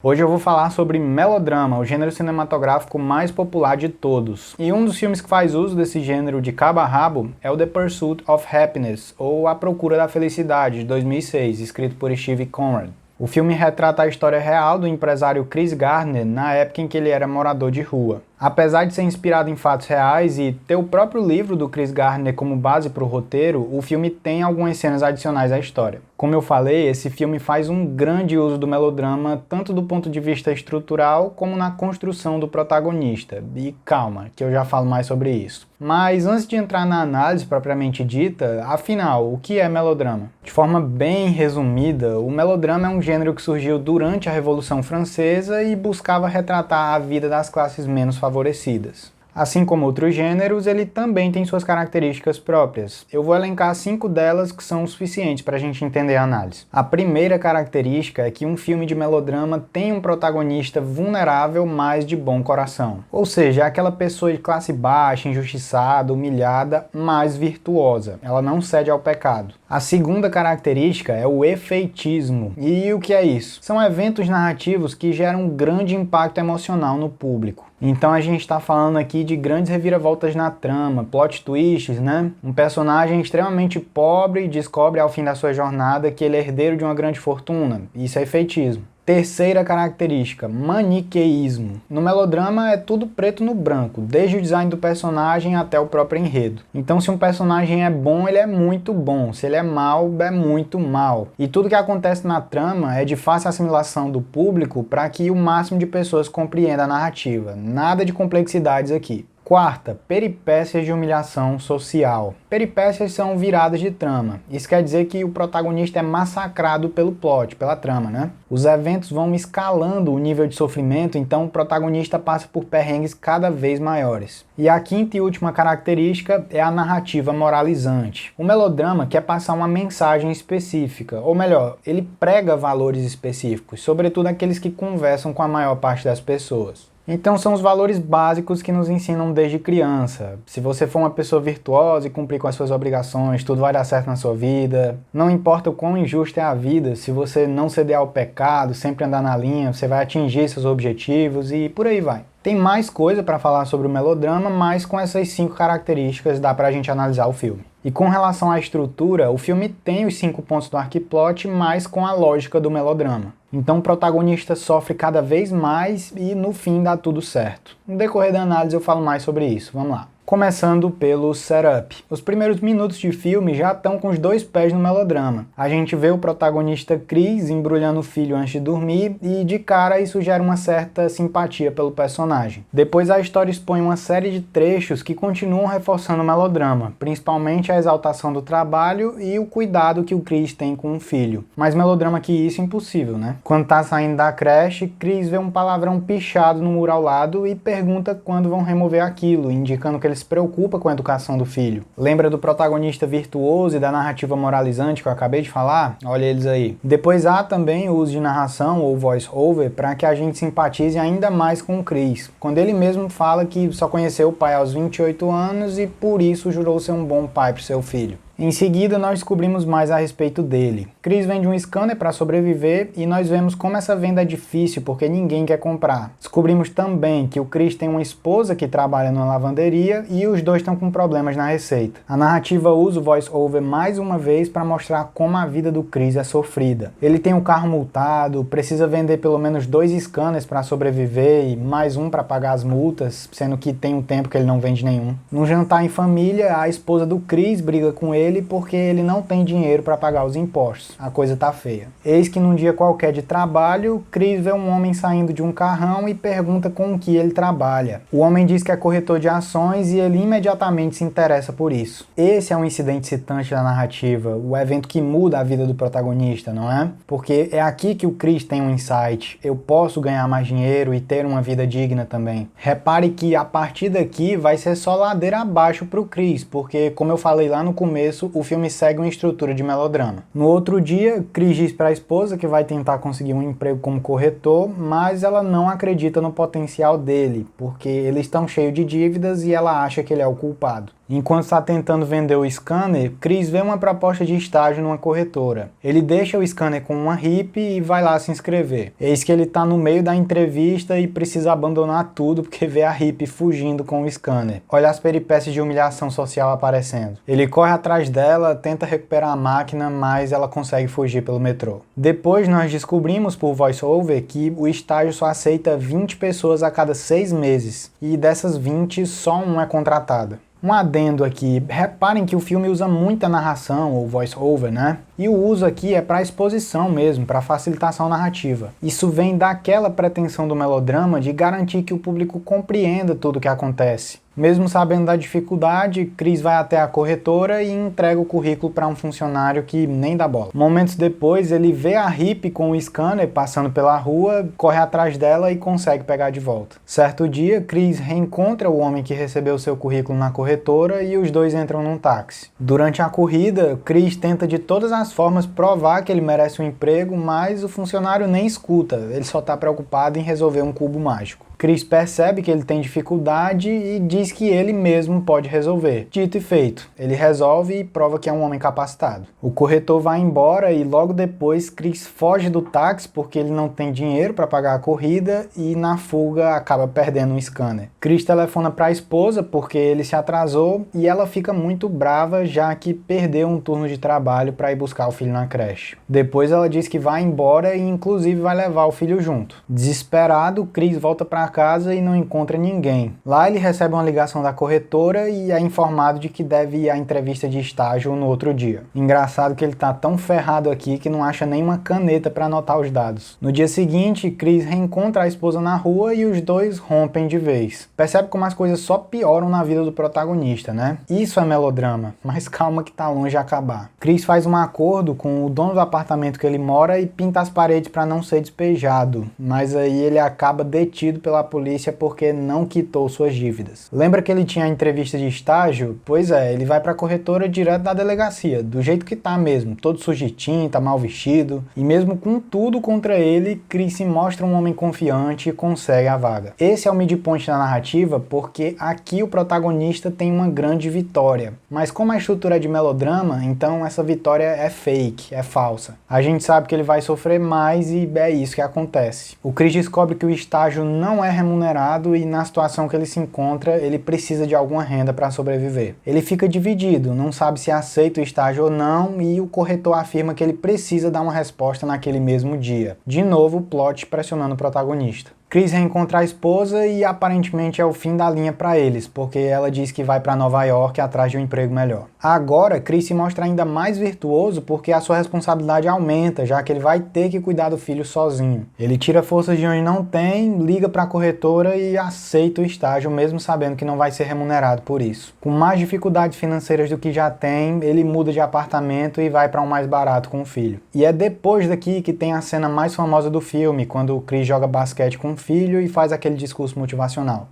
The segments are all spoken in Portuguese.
Hoje eu vou falar sobre melodrama, o gênero cinematográfico mais popular de todos. E um dos filmes que faz uso desse gênero de cabo a rabo é o The Pursuit of Happiness, ou A Procura da Felicidade, de 2006, escrito por Steve Conrad. O filme retrata a história real do empresário Chris Gardner na época em que ele era morador de rua. Apesar de ser inspirado em fatos reais e ter o próprio livro do Chris Gardner como base para o roteiro, o filme tem algumas cenas adicionais à história. Como eu falei, esse filme faz um grande uso do melodrama, tanto do ponto de vista estrutural, como na construção do protagonista. E calma, que eu já falo mais sobre isso. Mas antes de entrar na análise propriamente dita, afinal, o que é melodrama? De forma bem resumida, o melodrama é um gênero que surgiu durante a Revolução Francesa e buscava retratar a vida das classes menos favorecidas. Assim como outros gêneros, ele também tem suas características próprias. Eu vou elencar 5 delas que são o suficientes para a gente entender a análise. A primeira característica é que um filme de melodrama tem um protagonista vulnerável, mas de bom coração. Ou seja, é aquela pessoa de classe baixa, injustiçada, humilhada, mas virtuosa. Ela não cede ao pecado. A segunda característica é o efeitismo. E o que é isso? São eventos narrativos que geram um grande impacto emocional no público. Então a gente está falando aqui de grandes reviravoltas na trama, plot twists, né? Um personagem extremamente pobre descobre ao fim da sua jornada que ele é herdeiro de uma grande fortuna. Isso é efeitismo. Terceira característica, maniqueísmo. No melodrama é tudo preto no branco, desde o design do personagem até o próprio enredo. Então se um personagem é bom, ele é muito bom. Se ele é mau, é muito mau. E tudo que acontece na trama é de fácil assimilação do público para que o máximo de pessoas compreenda a narrativa. Nada de complexidades aqui. Quarta, peripécias de humilhação social. Peripécias são viradas de trama. Isso quer dizer que o protagonista é massacrado pelo plot, pela trama, né? Os eventos vão escalando o nível de sofrimento, então o protagonista passa por perrengues cada vez maiores. E a quinta e última característica é a narrativa moralizante. O melodrama quer passar uma mensagem específica, ou melhor, ele prega valores específicos, sobretudo aqueles que conversam com a maior parte das pessoas. Então são os valores básicos que nos ensinam desde criança. Se você for uma pessoa virtuosa e cumprir com as suas obrigações, tudo vai dar certo na sua vida. Não importa o quão injusta é a vida, se você não ceder ao pecado, sempre andar na linha, você vai atingir seus objetivos e por aí vai. Tem mais coisa para falar sobre o melodrama, mas com essas 5 características dá pra gente analisar o filme. E com relação à estrutura, o filme tem os 5 pontos do arquiplot, mas com a lógica do melodrama. Então o protagonista sofre cada vez mais e no fim dá tudo certo. No decorrer da análise eu falo mais sobre isso, vamos lá. Começando pelo setup. Os primeiros minutos de filme já estão com os 2 pés no melodrama. A gente vê o protagonista Chris embrulhando o filho antes de dormir e de cara isso gera uma certa simpatia pelo personagem. Depois a história expõe uma série de trechos que continuam reforçando o melodrama, principalmente a exaltação do trabalho e o cuidado que o Chris tem com o filho. Mais melodrama que isso, impossível, né? Quando tá saindo da creche, Chris vê um palavrão pichado no muro ao lado e pergunta quando vão remover aquilo, indicando que ele se preocupa com a educação do filho. Lembra do protagonista virtuoso e da narrativa moralizante que eu acabei de falar? Olha eles aí. Depois há também o uso de narração ou voice-over para que a gente simpatize ainda mais com o Chris, quando ele mesmo fala que só conheceu o pai aos 28 anos e por isso jurou ser um bom pai para seu filho. Em seguida, nós descobrimos mais a respeito dele. Chris vende um scanner para sobreviver e nós vemos como essa venda é difícil porque ninguém quer comprar. Descobrimos também que o Chris tem uma esposa que trabalha numa lavanderia e os dois estão com problemas na receita. A narrativa usa o voice-over mais uma vez para mostrar como a vida do Chris é sofrida. Ele tem um carro multado, precisa vender pelo menos 2 scanners para sobreviver e mais um para pagar as multas, sendo que tem um tempo que ele não vende nenhum. Num jantar em família, a esposa do Chris briga com ele porque ele não tem dinheiro para pagar os impostos. A coisa tá feia. Eis que num dia qualquer de trabalho, Chris vê um homem saindo de um carrão e pergunta com o que ele trabalha. O homem diz que é corretor de ações e ele imediatamente se interessa por isso. Esse é um incidente citante da narrativa, o evento que muda a vida do protagonista, não é? Porque é aqui que o Chris tem um insight. Eu posso ganhar mais dinheiro e ter uma vida digna também. Repare que a partir daqui vai ser só ladeira abaixo pro Chris, porque como eu falei lá no começo, o filme segue uma estrutura de melodrama. No outro dia, Chris diz para a esposa que vai tentar conseguir um emprego como corretor, mas ela não acredita no potencial dele, porque eles estão cheios de dívidas e ela acha que ele é o culpado. Enquanto está tentando vender o scanner, Chris vê uma proposta de estágio numa corretora. Ele deixa o scanner com uma hippie e vai lá se inscrever. Eis que ele está no meio da entrevista e precisa abandonar tudo porque vê a hippie fugindo com o scanner. Olha as peripécias de humilhação social aparecendo. Ele corre atrás dela, tenta recuperar a máquina, mas ela consegue fugir pelo metrô. Depois nós descobrimos por voice-over que o estágio só aceita 20 pessoas a cada 6 meses, e dessas 20, só uma é contratada. Um adendo aqui, reparem que o filme usa muita narração, ou voice-over, né? E o uso aqui é para exposição mesmo, para facilitação narrativa. Isso vem daquela pretensão do melodrama de garantir que o público compreenda tudo o que acontece. Mesmo sabendo da dificuldade, Chris vai até a corretora e entrega o currículo para um funcionário que nem dá bola. Momentos depois, ele vê a hippie com o scanner passando pela rua, corre atrás dela e consegue pegar de volta. Certo dia, Chris reencontra o homem que recebeu seu currículo na corretora e os dois entram num táxi. Durante a corrida, Chris tenta de todas as formas provar que ele merece um emprego, mas o funcionário nem escuta, ele só está preocupado em resolver um cubo mágico. Chris percebe que ele tem dificuldade e diz que ele mesmo pode resolver. Dito e feito, ele resolve e prova que é um homem capacitado. O corretor vai embora e logo depois Chris foge do táxi porque ele não tem dinheiro para pagar a corrida e na fuga acaba perdendo um scanner. Chris telefona para a esposa porque ele se atrasou e ela fica muito brava já que perdeu um turno de trabalho para ir buscar o filho na creche. Depois ela diz que vai embora e inclusive vai levar o filho junto. Desesperado, Chris volta para casa e não encontra ninguém. Lá ele recebe uma ligação da corretora e é informado de que deve ir à entrevista de estágio no outro dia. Engraçado que ele tá tão ferrado aqui que não acha nenhuma caneta para anotar os dados. No dia seguinte, Chris reencontra a esposa na rua e os dois rompem de vez. Percebe como as coisas só pioram na vida do protagonista, né? Isso é melodrama, mas calma que tá longe de acabar. Chris faz um acordo com o dono do apartamento que ele mora e pinta as paredes para não ser despejado, mas aí ele acaba detido pela polícia porque não quitou suas dívidas. Lembra que ele tinha a entrevista de estágio? Pois é, ele vai para a corretora direto da delegacia, do jeito que tá mesmo, todo sujo de tinta, mal vestido, e mesmo com tudo contra ele, Chris se mostra um homem confiante e consegue a vaga. Esse é o midpoint da narrativa porque aqui o protagonista tem uma grande vitória, mas como a estrutura é de melodrama, então essa vitória é fake, é falsa. A gente sabe que ele vai sofrer mais e é isso que acontece. O Chris descobre que o estágio não é remunerado e na situação que ele se encontra, ele precisa de alguma renda para sobreviver. Ele fica dividido, não sabe se aceita o estágio ou não e o corretor afirma que ele precisa dar uma resposta naquele mesmo dia. De novo, o plot pressionando o protagonista. Chris reencontra a esposa e aparentemente é o fim da linha para eles, porque ela diz que vai para Nova York atrás de um emprego melhor. Agora, Chris se mostra ainda mais virtuoso porque a sua responsabilidade aumenta, já que ele vai ter que cuidar do filho sozinho. Ele tira forças de onde não tem, liga para a corretora e aceita o estágio, mesmo sabendo que não vai ser remunerado por isso. Com mais dificuldades financeiras do que já tem, ele muda de apartamento e vai para um mais barato com o filho. E é depois daqui que tem a cena mais famosa do filme, quando o Chris joga basquete com o filho e faz aquele discurso motivacional.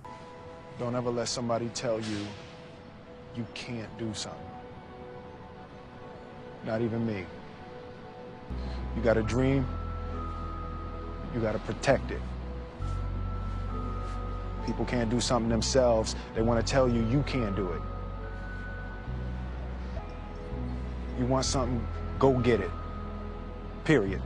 Don't ever let somebody tell you you can't do something. Not even me. You got a dream, you got to protect it. People can't do something themselves, they want to tell you you can't do it. You want something, go get it. Period.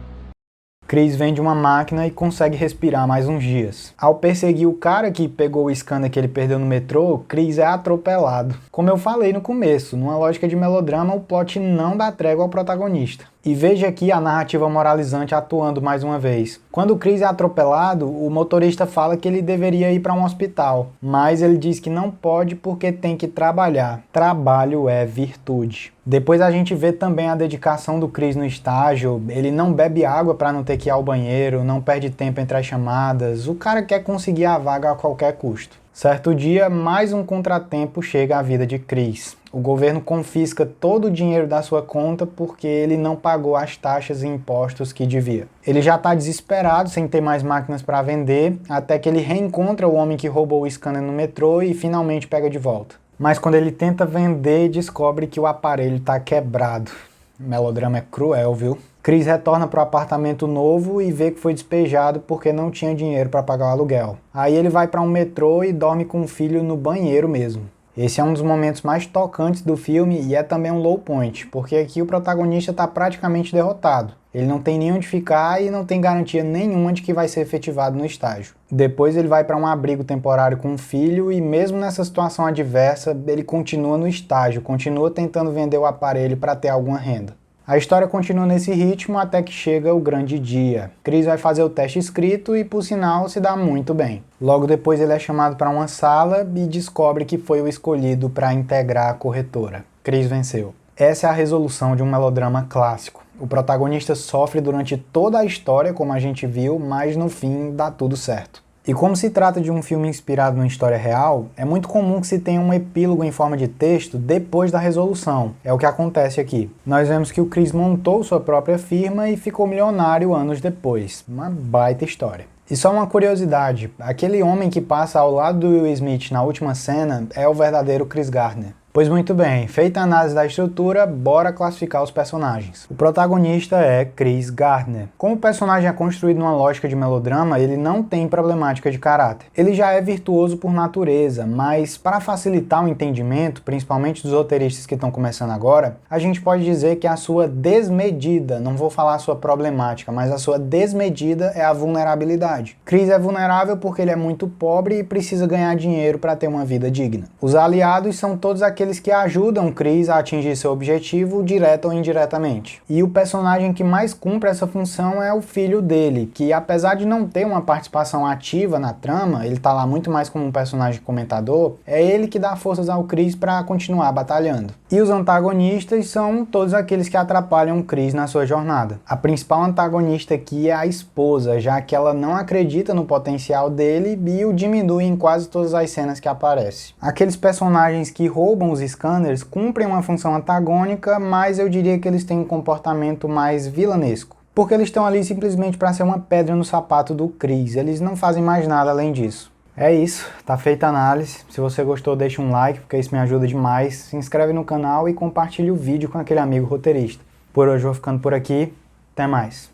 Chris vende uma máquina e consegue respirar mais uns dias. Ao perseguir o cara que pegou o scanner que ele perdeu no metrô, Chris é atropelado. Como eu falei no começo, numa lógica de melodrama, o plot não dá trégua ao protagonista. E veja aqui a narrativa moralizante atuando mais uma vez. Quando o Chris é atropelado, o motorista fala que ele deveria ir para um hospital, mas ele diz que não pode porque tem que trabalhar. Trabalho é virtude. Depois a gente vê também a dedicação do Chris no estágio, ele não bebe água para não ter que ir ao banheiro, não perde tempo entre as chamadas, o cara quer conseguir a vaga a qualquer custo. Certo dia, mais um contratempo chega à vida de Chris. O governo confisca todo o dinheiro da sua conta porque ele não pagou as taxas e impostos que devia. Ele já está desesperado, sem ter mais máquinas para vender, até que ele reencontra o homem que roubou o scanner no metrô e finalmente pega de volta. Mas quando ele tenta vender, descobre que o aparelho está quebrado. O melodrama é cruel, viu? Chris retorna para o apartamento novo e vê que foi despejado porque não tinha dinheiro para pagar o aluguel. Aí ele vai para um metrô e dorme com o filho no banheiro mesmo. Esse é um dos momentos mais tocantes do filme e é também um low point, porque aqui o protagonista está praticamente derrotado. Ele não tem nem onde ficar e não tem garantia nenhuma de que vai ser efetivado no estágio. Depois ele vai para um abrigo temporário com um filho e mesmo nessa situação adversa, ele continua no estágio, continua tentando vender o aparelho para ter alguma renda. A história continua nesse ritmo até que chega o grande dia. Chris vai fazer o teste escrito e, por sinal, se dá muito bem. Logo depois ele é chamado para uma sala e descobre que foi o escolhido para integrar a corretora. Chris venceu. Essa é a resolução de um melodrama clássico. O protagonista sofre durante toda a história, como a gente viu, mas no fim dá tudo certo. E como se trata de um filme inspirado numa história real, é muito comum que se tenha um epílogo em forma de texto depois da resolução. É o que acontece aqui. Nós vemos que o Chris montou sua própria firma e ficou milionário anos depois. Uma baita história. E só uma curiosidade, aquele homem que passa ao lado do Will Smith na última cena é o verdadeiro Chris Gardner. Pois muito bem, feita a análise da estrutura, bora classificar os personagens. O protagonista é Chris Gardner. Como o personagem é construído numa lógica de melodrama, ele não tem problemática de caráter. Ele já é virtuoso por natureza, mas para facilitar o entendimento, principalmente dos roteiristas que estão começando agora, a gente pode dizer que a sua desmedida, não vou falar a sua problemática, mas a sua desmedida é a vulnerabilidade. Chris é vulnerável porque ele é muito pobre e precisa ganhar dinheiro para ter uma vida digna. Os aliados são todos aqueles que ajudam Chris a atingir seu objetivo, direta ou indiretamente. E o personagem que mais cumpre essa função é o filho dele, que apesar de não ter uma participação ativa na trama, ele tá lá muito mais como um personagem comentador, é ele que dá forças ao Chris para continuar batalhando. E os antagonistas são todos aqueles que atrapalham o Chris na sua jornada. A principal antagonista aqui é a esposa, já que ela não acredita no potencial dele e o diminui em quase todas as cenas que aparece. Aqueles personagens que roubam os scanners cumprem uma função antagônica, mas eu diria que eles têm um comportamento mais vilanesco. Porque eles estão ali simplesmente para ser uma pedra no sapato do Chris, eles não fazem mais nada além disso. É isso, tá feita a análise. Se você gostou, deixa um like, porque isso me ajuda demais. Se inscreve no canal e compartilha o vídeo com aquele amigo roteirista. Por hoje eu vou ficando por aqui, até mais.